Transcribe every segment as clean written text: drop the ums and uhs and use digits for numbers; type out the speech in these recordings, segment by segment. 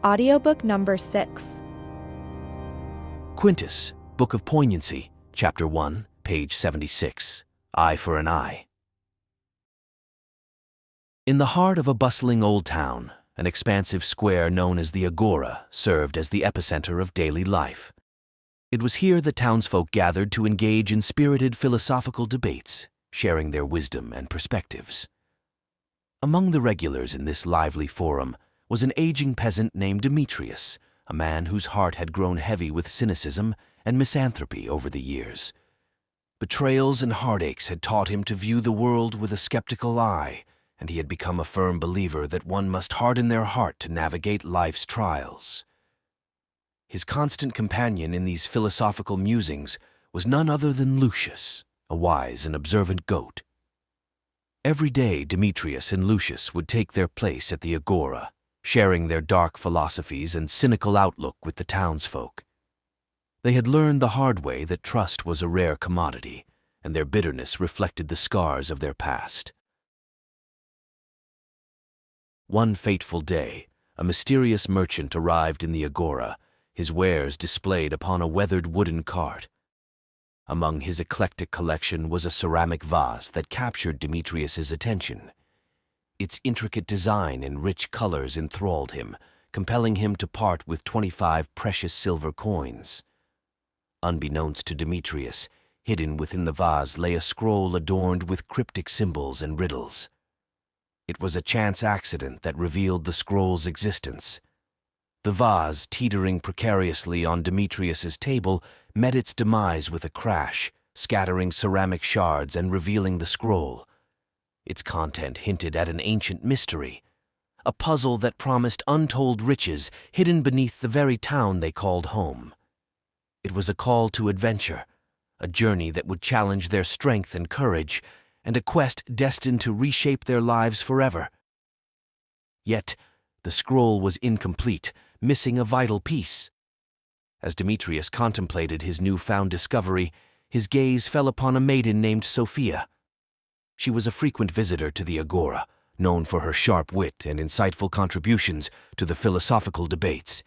Audiobook number 6. Quintus, Book of Poignancy, Chapter 1, page 76. Eye for an Eye. In the heart of a bustling old town, an expansive square known as the Agora served as the epicenter of daily life. It was here the townsfolk gathered to engage in spirited philosophical debates, sharing their wisdom and perspectives. Among the regulars in this lively forum was an aging peasant named Demetrius, a man whose heart had grown heavy with cynicism and misanthropy over the years. Betrayals and heartaches had taught him to view the world with a skeptical eye, and he had become a firm believer that one must harden their heart to navigate life's trials. His constant companion in these philosophical musings was none other than Lucius, a wise and observant goat. Every day Demetrius and Lucius would take their place at the Agora, sharing their dark philosophies and cynical outlook with the townsfolk. They had learned the hard way that trust was a rare commodity, and their bitterness reflected the scars of their past. One fateful day, a mysterious merchant arrived in the Agora, his wares displayed upon a weathered wooden cart. Among his eclectic collection was a ceramic vase that captured Demetrius's attention. Its intricate design and rich colors enthralled him, compelling him to part with 25 precious silver coins. Unbeknownst to Demetrius, hidden within the vase lay a scroll adorned with cryptic symbols and riddles. It was a chance accident that revealed the scroll's existence. The vase, teetering precariously on Demetrius's table, met its demise with a crash, scattering ceramic shards and revealing the scroll. Its content hinted at an ancient mystery, a puzzle that promised untold riches hidden beneath the very town they called home. It was a call to adventure, a journey that would challenge their strength and courage, and a quest destined to reshape their lives forever. Yet, the scroll was incomplete, missing a vital piece. As Demetrius contemplated his newfound discovery, his gaze fell upon a maiden named Sophia. She was a frequent visitor to the Agora, known for her sharp wit and insightful contributions to the philosophical debates.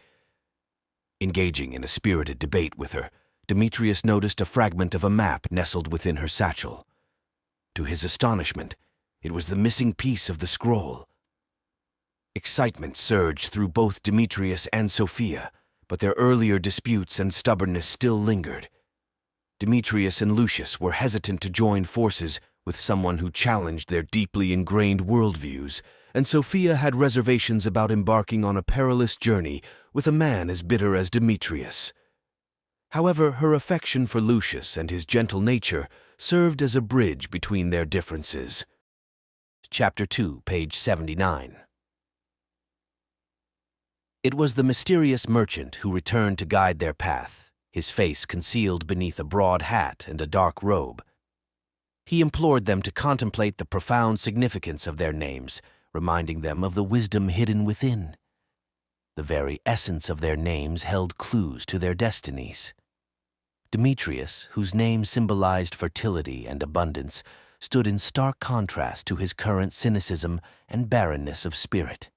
Engaging in a spirited debate with her, Demetrius noticed a fragment of a map nestled within her satchel. To his astonishment, it was the missing piece of the scroll. Excitement surged through both Demetrius and Sophia, but their earlier disputes and stubbornness still lingered. Demetrius and Lucius were hesitant to join forces with someone who challenged their deeply ingrained worldviews, and Sophia had reservations about embarking on a perilous journey with a man as bitter as Demetrius. However, her affection for Lucius and his gentle nature served as a bridge between their differences. Chapter 2, page 79. It was the mysterious merchant who returned to guide their path, his face concealed beneath a broad hat and a dark robe. He implored them to contemplate the profound significance of their names, reminding them of the wisdom hidden within. The very essence of their names held clues to their destinies. Demetrius, whose name symbolized fertility and abundance, stood in stark contrast to his current cynicism and barrenness of spirit.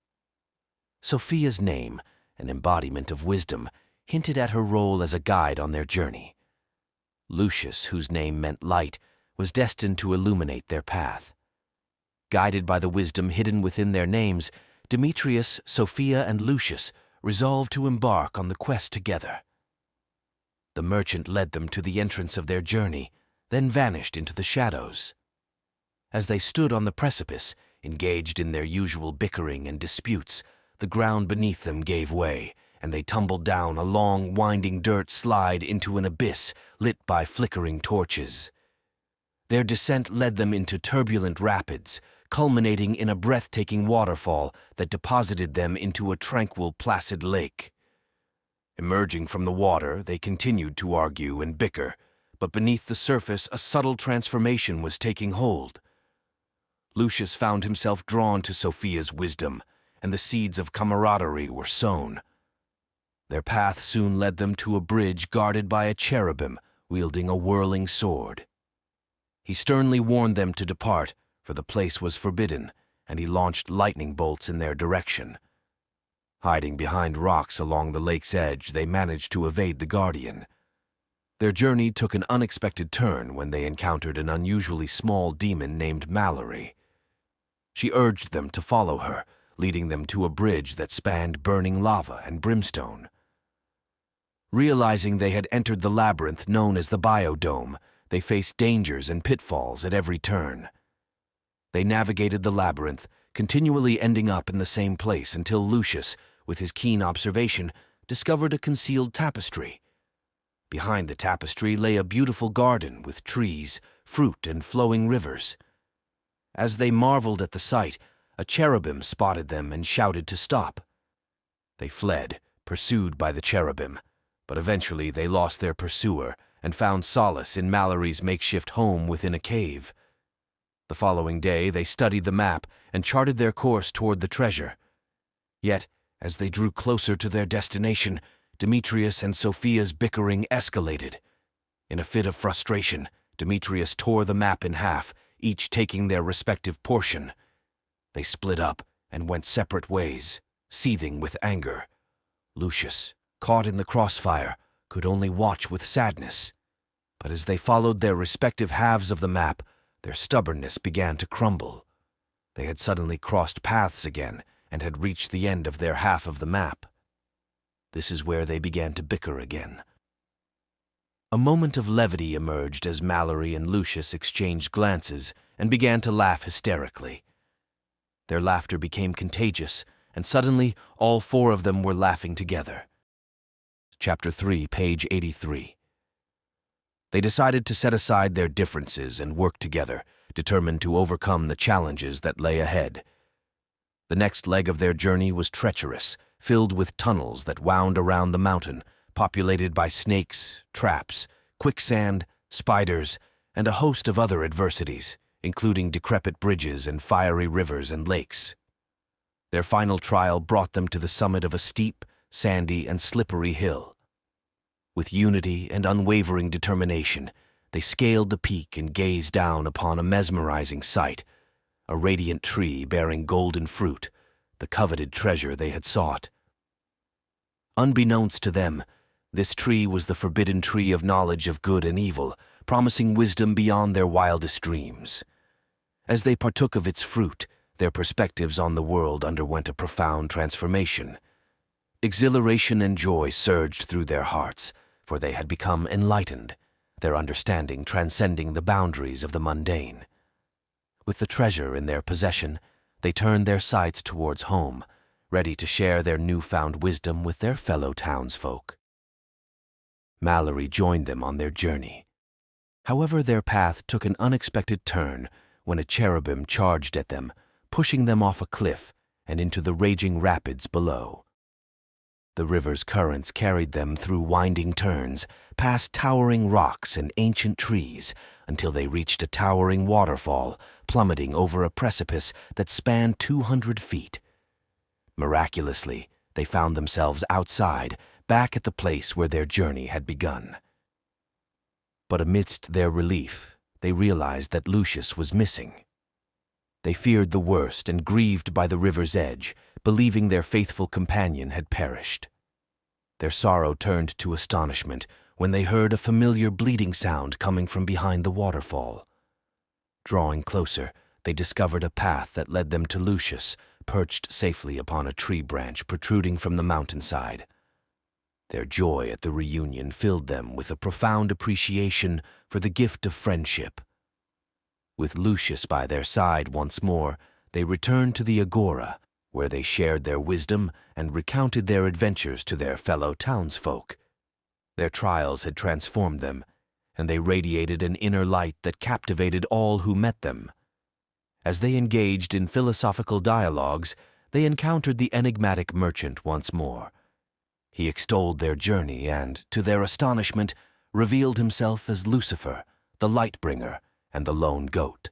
Sophia's name, an embodiment of wisdom, hinted at her role as a guide on their journey. Lucius, whose name meant light, was destined to illuminate their path. Guided by the wisdom hidden within their names, Demetrius, Sophia, and Lucius resolved to embark on the quest together. The merchant led them to the entrance of their journey, then vanished into the shadows. As they stood on the precipice, engaged in their usual bickering and disputes, the ground beneath them gave way, and they tumbled down a long, winding dirt slide into an abyss lit by flickering torches. Their descent led them into turbulent rapids, culminating in a breathtaking waterfall that deposited them into a tranquil, placid lake. Emerging from the water, they continued to argue and bicker, but beneath the surface a subtle transformation was taking hold. Lucius found himself drawn to Sophia's wisdom, and the seeds of camaraderie were sown. Their path soon led them to a bridge guarded by a cherubim wielding a whirling sword. He sternly warned them to depart, for the place was forbidden, and he launched lightning bolts in their direction. Hiding behind rocks along the lake's edge, they managed to evade the guardian. Their journey took an unexpected turn when they encountered an unusually small demon named Mallory. She urged them to follow her, leading them to a bridge that spanned burning lava and brimstone. Realizing they had entered the labyrinth known as the Biodome, they faced dangers and pitfalls at every turn. They navigated the labyrinth, continually ending up in the same place until Lucius, with his keen observation, discovered a concealed tapestry. Behind the tapestry lay a beautiful garden with trees, fruit, and flowing rivers. As they marveled at the sight, a cherubim spotted them and shouted to stop. They fled, pursued by the cherubim, but eventually they lost their pursuer and found solace in Mallory's makeshift home within a cave. The following day, they studied the map and charted their course toward the treasure. Yet, as they drew closer to their destination, Demetrius and Sophia's bickering escalated. In a fit of frustration, Demetrius tore the map in half, each taking their respective portion. They split up and went separate ways, seething with anger. Lucius, caught in the crossfire, could only watch with sadness. But as they followed their respective halves of the map, their stubbornness began to crumble. They had suddenly crossed paths again and had reached the end of their half of the map. This is where they began to bicker again. A moment of levity emerged as Mallory and Lucius exchanged glances and began to laugh hysterically. Their laughter became contagious, and suddenly all four of them were laughing together. Chapter 3, page 83. They decided to set aside their differences and work together, determined to overcome the challenges that lay ahead. The next leg of their journey was treacherous, filled with tunnels that wound around the mountain, populated by snakes, traps, quicksand, spiders, and a host of other adversities, including decrepit bridges and fiery rivers and lakes. Their final trial brought them to the summit of a steep, sandy, and slippery hill. With unity and unwavering determination, they scaled the peak and gazed down upon a mesmerizing sight, a radiant tree bearing golden fruit, the coveted treasure they had sought. Unbeknownst to them, this tree was the forbidden tree of knowledge of good and evil, promising wisdom beyond their wildest dreams. As they partook of its fruit, their perspectives on the world underwent a profound transformation. Exhilaration and joy surged through their hearts, for they had become enlightened, their understanding transcending the boundaries of the mundane. With the treasure in their possession, they turned their sights towards home, ready to share their newfound wisdom with their fellow townsfolk. Mallory joined them on their journey. However, their path took an unexpected turn when a cherubim charged at them, pushing them off a cliff and into the raging rapids below. The river's currents carried them through winding turns, past towering rocks and ancient trees, until they reached a towering waterfall, plummeting over a precipice that spanned 200 feet. Miraculously, they found themselves outside, back at the place where their journey had begun. But amidst their relief, they realized that Lucius was missing. They feared the worst and grieved by the river's edge, believing their faithful companion had perished. Their sorrow turned to astonishment when they heard a familiar bleating sound coming from behind the waterfall. Drawing closer, they discovered a path that led them to Lucius, perched safely upon a tree branch protruding from the mountainside. Their joy at the reunion filled them with a profound appreciation for the gift of friendship. With Lucius by their side once more, they returned to the agora, where they shared their wisdom and recounted their adventures to their fellow townsfolk. Their trials had transformed them, and they radiated an inner light that captivated all who met them. As they engaged in philosophical dialogues, they encountered the enigmatic merchant once more. He extolled their journey and, to their astonishment, revealed himself as Lucifer, the Lightbringer, and the Lone Goat.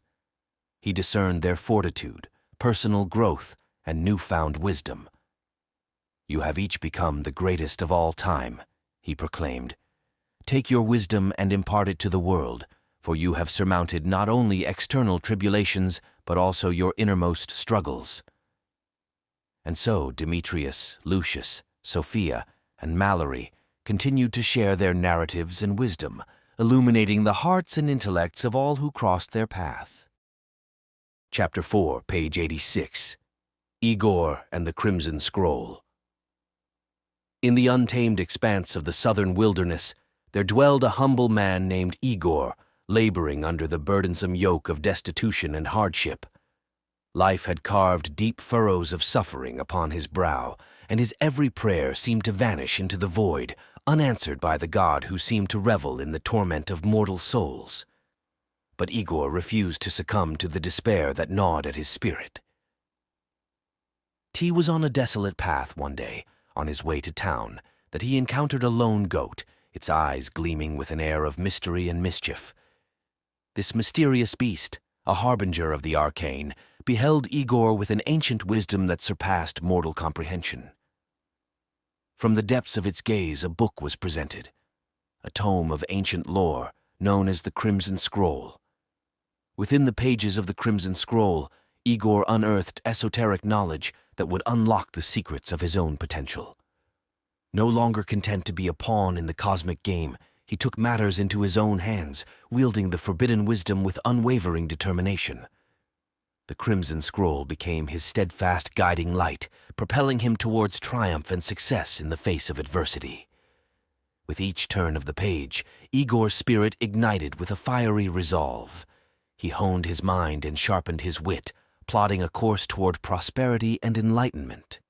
He discerned their fortitude, personal growth, and newfound wisdom. "You have each become the greatest of all time," he proclaimed. "Take your wisdom and impart it to the world, for you have surmounted not only external tribulations, but also your innermost struggles." And so Demetrius, Lucius, Sophia, and Mallory continued to share their narratives and wisdom, illuminating the hearts and intellects of all who crossed their path. Chapter 4, page 86. Igor and the Crimson Scroll. In the untamed expanse of the southern wilderness, there dwelled a humble man named Igor, laboring under the burdensome yoke of destitution and hardship. Life had carved deep furrows of suffering upon his brow, and his every prayer seemed to vanish into the void, unanswered by the God who seemed to revel in the torment of mortal souls. But Igor refused to succumb to the despair that gnawed at his spirit. He was on a desolate path one day, on his way to town, that he encountered a lone goat, its eyes gleaming with an air of mystery and mischief. This mysterious beast, a harbinger of the arcane, beheld Igor with an ancient wisdom that surpassed mortal comprehension. From the depths of its gaze a book was presented, a tome of ancient lore known as the Crimson Scroll. Within the pages of the Crimson Scroll, Igor unearthed esoteric knowledge that would unlock the secrets of his own potential. No longer content to be a pawn in the cosmic game, he took matters into his own hands, wielding the forbidden wisdom with unwavering determination. The Crimson Scroll became his steadfast guiding light, propelling him towards triumph and success in the face of adversity. With each turn of the page, Igor's spirit ignited with a fiery resolve. He honed his mind and sharpened his wit, plotting a course toward prosperity and enlightenment.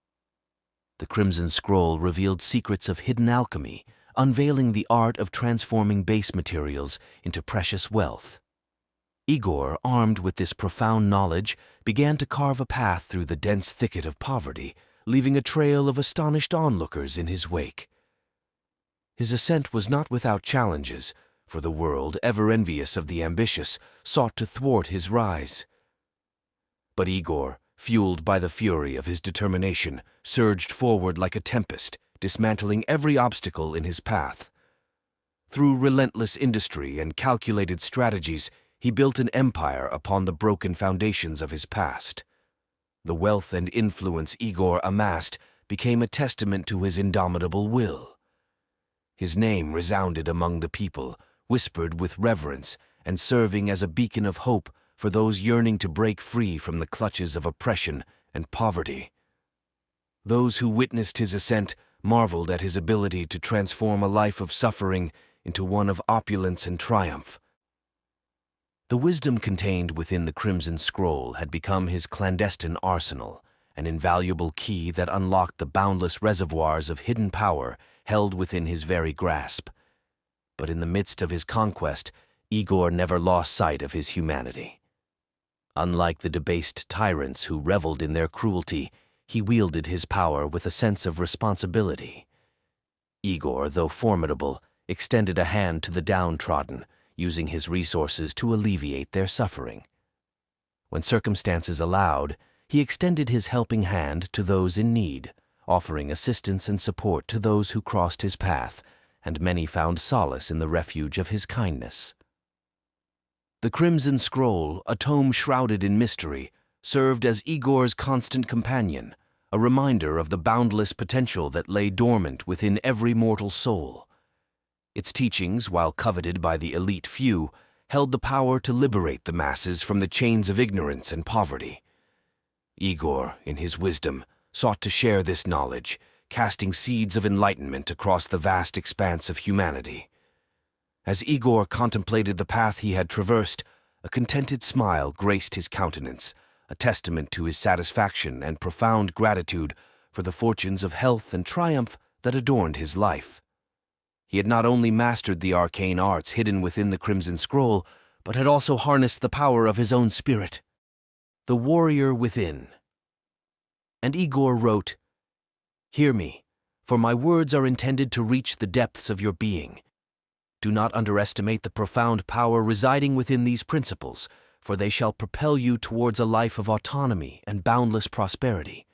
The Crimson Scroll revealed secrets of hidden alchemy, unveiling the art of transforming base materials into precious wealth. Igor, armed with this profound knowledge, began to carve a path through the dense thicket of poverty, leaving a trail of astonished onlookers in his wake. His ascent was not without challenges, for the world, ever envious of the ambitious, sought to thwart his rise. But Igor, fueled by the fury of his determination, surged forward like a tempest, dismantling every obstacle in his path. Through relentless industry and calculated strategies, he built an empire upon the broken foundations of his past. The wealth and influence Igor amassed became a testament to his indomitable will. His name resounded among the people, whispered with reverence, and serving as a beacon of hope for those yearning to break free from the clutches of oppression and poverty. Those who witnessed his ascent marveled at his ability to transform a life of suffering into one of opulence and triumph. The wisdom contained within the Crimson Scroll had become his clandestine arsenal, an invaluable key that unlocked the boundless reservoirs of hidden power held within his very grasp. But in the midst of his conquest, Igor never lost sight of his humanity. Unlike the debased tyrants who reveled in their cruelty, he wielded his power with a sense of responsibility. Igor, though formidable, extended a hand to the downtrodden, using his resources to alleviate their suffering. When circumstances allowed, he extended his helping hand to those in need, offering assistance and support to those who crossed his path, and many found solace in the refuge of his kindness. The Crimson Scroll, a tome shrouded in mystery, served as Igor's constant companion, a reminder of the boundless potential that lay dormant within every mortal soul. Its teachings, while coveted by the elite few, held the power to liberate the masses from the chains of ignorance and poverty. Igor, in his wisdom, sought to share this knowledge, casting seeds of enlightenment across the vast expanse of humanity. As Igor contemplated the path he had traversed, a contented smile graced his countenance, a testament to his satisfaction and profound gratitude for the fortunes of health and triumph that adorned his life. He had not only mastered the arcane arts hidden within the Crimson Scroll, but had also harnessed the power of his own spirit, the warrior within. And Igor wrote, "Hear me, for my words are intended to reach the depths of your being. Do not underestimate the profound power residing within these principles, for they shall propel you towards a life of autonomy and boundless prosperity.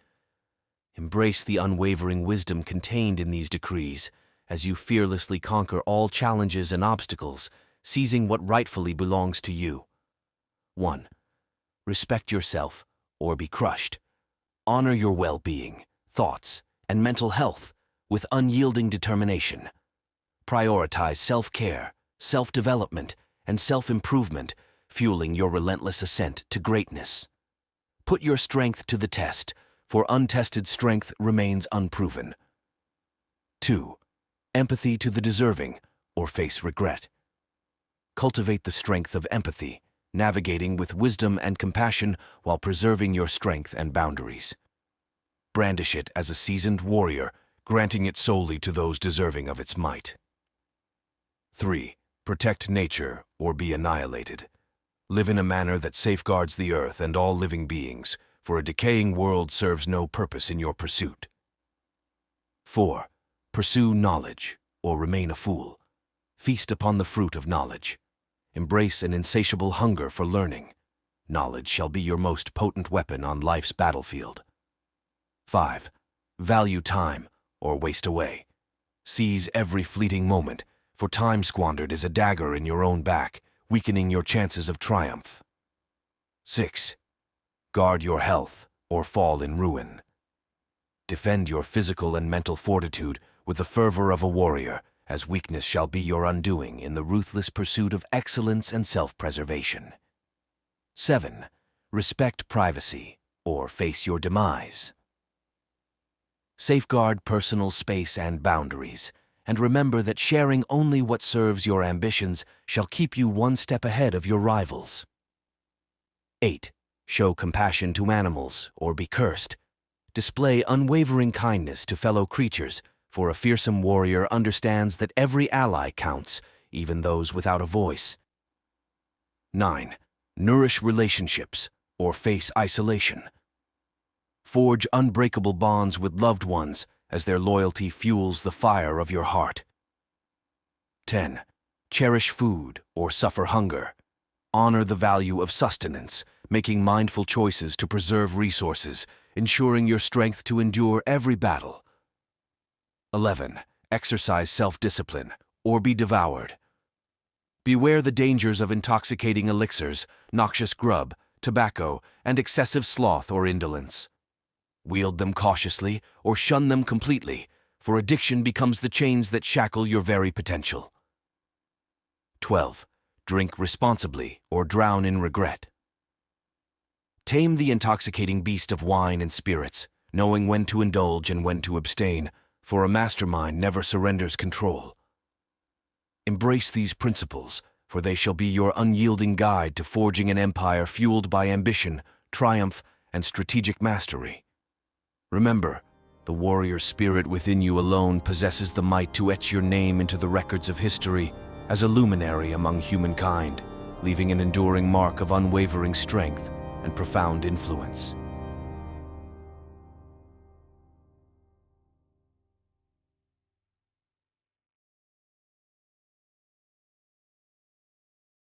Embrace the unwavering wisdom contained in these decrees, as you fearlessly conquer all challenges and obstacles, seizing what rightfully belongs to you. 1. Respect yourself, or be crushed. Honor your well-being, thoughts, and mental health with unyielding determination. Prioritize self-care, self-development, and self-improvement, fueling your relentless ascent to greatness. Put your strength to the test, for untested strength remains unproven. 2. Empathy to the deserving, or face regret. Cultivate the strength of empathy, navigating with wisdom and compassion while preserving your strength and boundaries. Brandish it as a seasoned warrior, granting it solely to those deserving of its might. 3. Protect nature or be annihilated. Live in a manner that safeguards the earth and all living beings, for a decaying world serves no purpose in your pursuit. 4. Pursue knowledge or remain a fool. Feast upon the fruit of knowledge. Embrace an insatiable hunger for learning. Knowledge shall be your most potent weapon on life's battlefield. 5. Value time or waste away. Seize every fleeting moment, for time squandered is a dagger in your own back, weakening your chances of triumph. 6. Guard your health or fall in ruin. Defend your physical and mental fortitude with the fervor of a warrior, as weakness shall be your undoing in the ruthless pursuit of excellence and self-preservation. 7. Respect privacy or face your demise. Safeguard personal space and boundaries, and remember that sharing only what serves your ambitions shall keep you one step ahead of your rivals. 8. Show compassion to animals or be cursed. Display unwavering kindness to fellow creatures, for a fearsome warrior understands that every ally counts, even those without a voice. 9. Nourish relationships or face isolation. Forge unbreakable bonds with loved ones, as their loyalty fuels the fire of your heart. 10. Cherish food or suffer hunger. Honor the value of sustenance, making mindful choices to preserve resources, ensuring your strength to endure every battle. 11. Exercise self-discipline or be devoured. Beware the dangers of intoxicating elixirs, noxious grub, tobacco, and excessive sloth or indolence. Wield them cautiously or shun them completely, for addiction becomes the chains that shackle your very potential. 12. Drink responsibly or drown in regret. Tame the intoxicating beast of wine and spirits, knowing when to indulge and when to abstain, for a mastermind never surrenders control. Embrace these principles, for they shall be your unyielding guide to forging an empire fueled by ambition, triumph, and strategic mastery. Remember, the warrior spirit within you alone possesses the might to etch your name into the records of history as a luminary among humankind, leaving an enduring mark of unwavering strength and profound influence.